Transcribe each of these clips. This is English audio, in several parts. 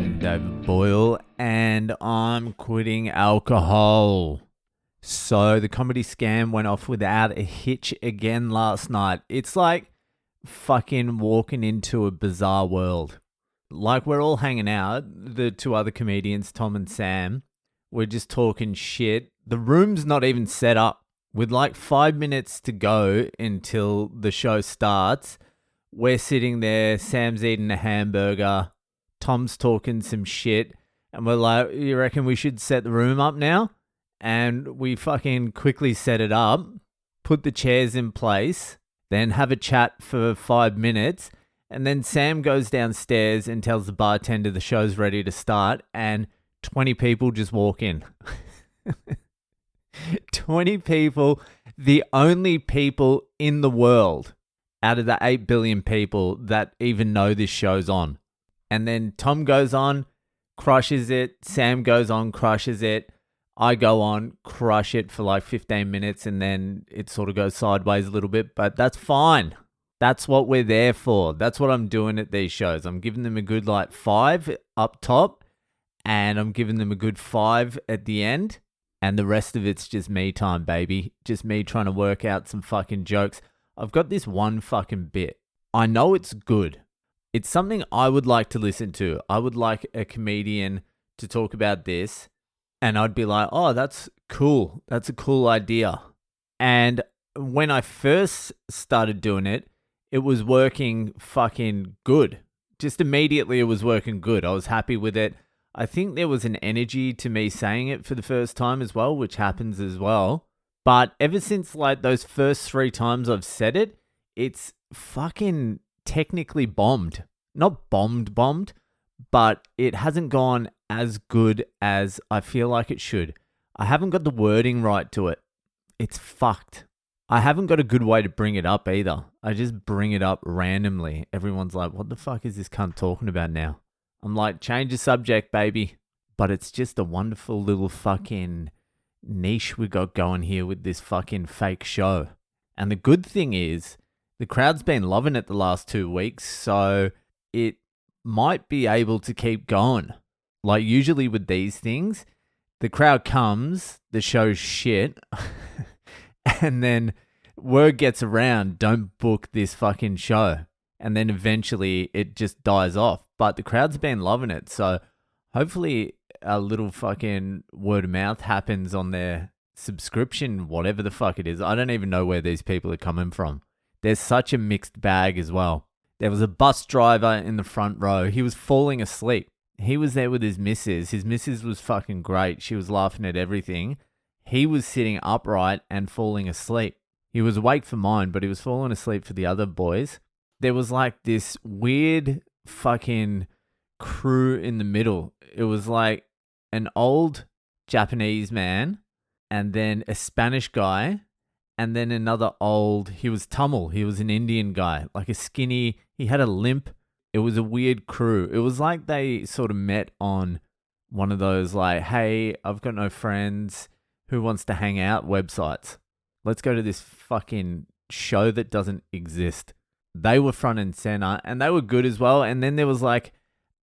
fucking David Boyle, and I'm quitting alcohol. So the comedy scam went off without a hitch again last night. It's like fucking walking into a bizarre world. Like we're all hanging out, the two other comedians, Tom and Sam. We're just talking shit. The room's not even set up. With like 5 minutes to go until the show starts, we're sitting there, Sam's eating a hamburger, Tom's talking some shit, and we're like, you reckon we should set the room up now? And we fucking quickly set it up, put the chairs in place, then have a chat for 5 minutes, and then Sam goes downstairs and tells the bartender the show's ready to start, and 20 people just walk in. 20 people, the only people in the world out of the 8 billion people that even know this show's on. And then Tom goes on, crushes it. Sam goes on, crushes it. I go on, crush it for like 15 minutes, and then it sort of goes sideways a little bit, but that's fine. That's what we're there for. That's what I'm doing at these shows. I'm giving them a good like 5 up top, and I'm giving them a good 5 at the end. And the rest of it's just me time, baby. Just me trying to work out some fucking jokes. I've got this one fucking bit. I know it's good. It's something I would like to listen to. I would like a comedian to talk about this. And I'd be like, oh, that's cool. That's a cool idea. And when I first started doing it, it was working fucking good. Just immediately it was working good. I was happy with it. I think there was an energy to me saying it for the first time as well, which happens as well. But ever since like those first 3 times I've said it, it's fucking technically bombed. Not bombed, but it hasn't gone as good as I feel like it should. I haven't got the wording right to it. It's fucked. I haven't got a good way to bring it up either. I just bring it up randomly. Everyone's like, what the fuck is this cunt talking about now? I'm like, change the subject, baby. But it's just a wonderful little fucking niche we got going here with this fucking fake show. And the good thing is, the crowd's been loving it the last 2 weeks, so it might be able to keep going. Like usually with these things, the crowd comes, the show's shit, and then word gets around, don't book this fucking show. And then eventually it just dies off. But the crowd's been loving it. So hopefully a little fucking word of mouth happens on their subscription, whatever the fuck it is. I don't even know where these people are coming from. There's such a mixed bag as well. There was a bus driver in the front row. He was falling asleep. He was there with his missus. His missus was fucking great. She was laughing at everything. He was sitting upright and falling asleep. He was awake for mine, but he was falling asleep for the other boys. There was like this weird fucking crew in the middle. It was like an old Japanese man and then a Spanish guy and then another old, he was Tamil. He was an Indian guy, like a skinny, he had a limp. It was a weird crew. It was like they sort of met on one of those like, hey, I've got no friends. Who wants to hang out websites? Let's go to this fucking show that doesn't exist. They were front and center and they were good as well. And then there was like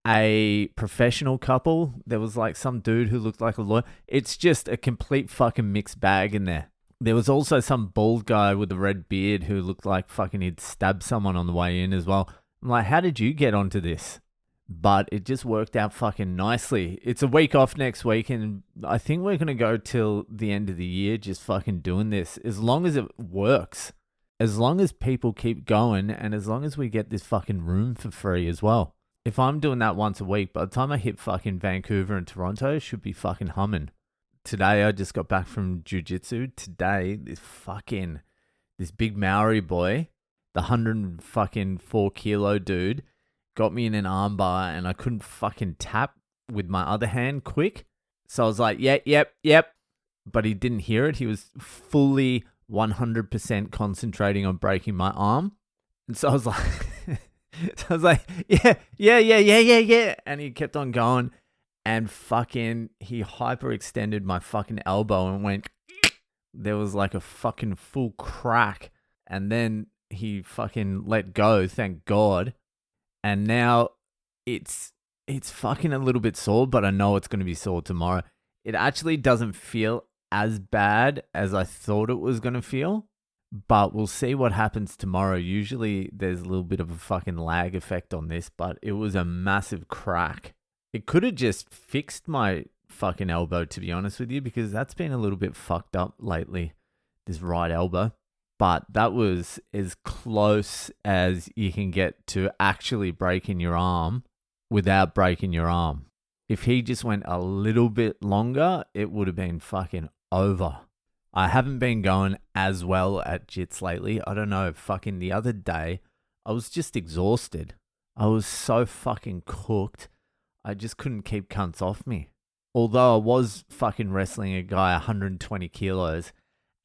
a professional couple. There was like some dude who looked like a lawyer. It's just a complete fucking mixed bag in there. There was also some bald guy with a red beard who looked like fucking he'd stabbed someone on the way in as well. I'm like, how did you get onto this? But it just worked out fucking nicely. It's a week off next week and I think we're going to go till the end of the year just fucking doing this as long as it works. As long as people keep going and as long as we get this fucking room for free as well. If I'm doing that once a week, by the time I hit fucking Vancouver and Toronto, it should be fucking humming. Today, I just got back from jiu-jitsu. Today, this big Maori boy, the 104 kilo dude, got me in an armbar and I couldn't fucking tap with my other hand quick. So I was like, yep. But he didn't hear it. He was fully 100% concentrating on breaking my arm. And so I was like, yeah. And he kept on going and fucking, he hyperextended my fucking elbow and went, there was like a fucking full crack. And then he fucking let go, thank God. And now it's it's fucking a little bit sore, but I know it's going to be sore tomorrow. It actually doesn't feel as bad as I thought it was going to feel, but we'll see what happens tomorrow. Usually there's a little bit of a fucking lag effect on this, but it was a massive crack. It could have just fixed my fucking elbow, to be honest with you, because that's been a little bit fucked up lately, this right elbow. But that was as close as you can get to actually breaking your arm without breaking your arm. If he just went a little bit longer, it would have been fucking over. I haven't been going as well at jits lately. I don't know, fucking the other day, I was just exhausted. I was so fucking cooked. I just couldn't keep cunts off me. Although I was fucking wrestling a guy 120 kilos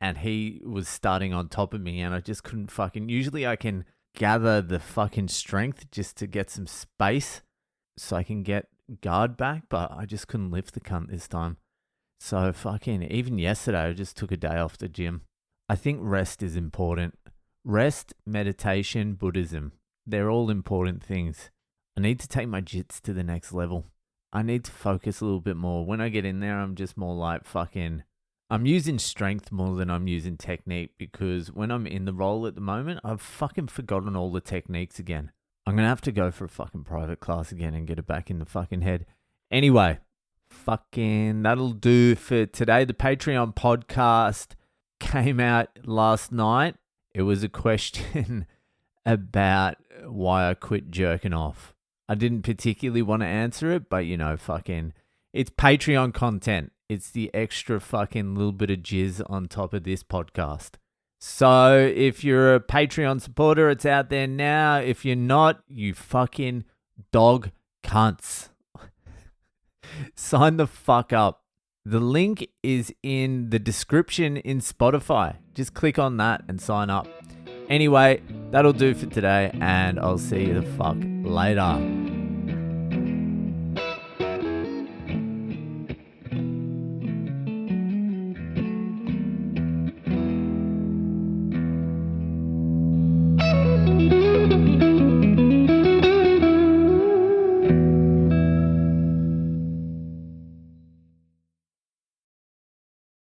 and he was starting on top of me and I just couldn't fucking... Usually I can gather the fucking strength just to get some space so I can get guard back, but I just couldn't lift the cunt this time. So fucking, even yesterday, I just took a day off the gym. I think rest is important. Rest, meditation, Buddhism, they're all important things. I need to take my jits to the next level. I need to focus a little bit more. When I get in there, I'm just more like fucking, I'm using strength more than I'm using technique, because when I'm in the role at the moment, I've fucking forgotten all the techniques again. I'm going to have to go for a fucking private class again and get it back in the fucking head. Anyway. Fucking, that'll do for today. The Patreon podcast came out last night. It was a question about why I quit jerking off. I didn't particularly want to answer it, but fucking, it's Patreon content. It's the extra fucking little bit of jizz on top of this podcast. So if you're a Patreon supporter, it's out there now. If you're not, you fucking dog cunts. Sign the fuck up. The link is in the description in Spotify. Just click on that and sign up. Anyway, that'll do for today, and I'll see you the fuck later.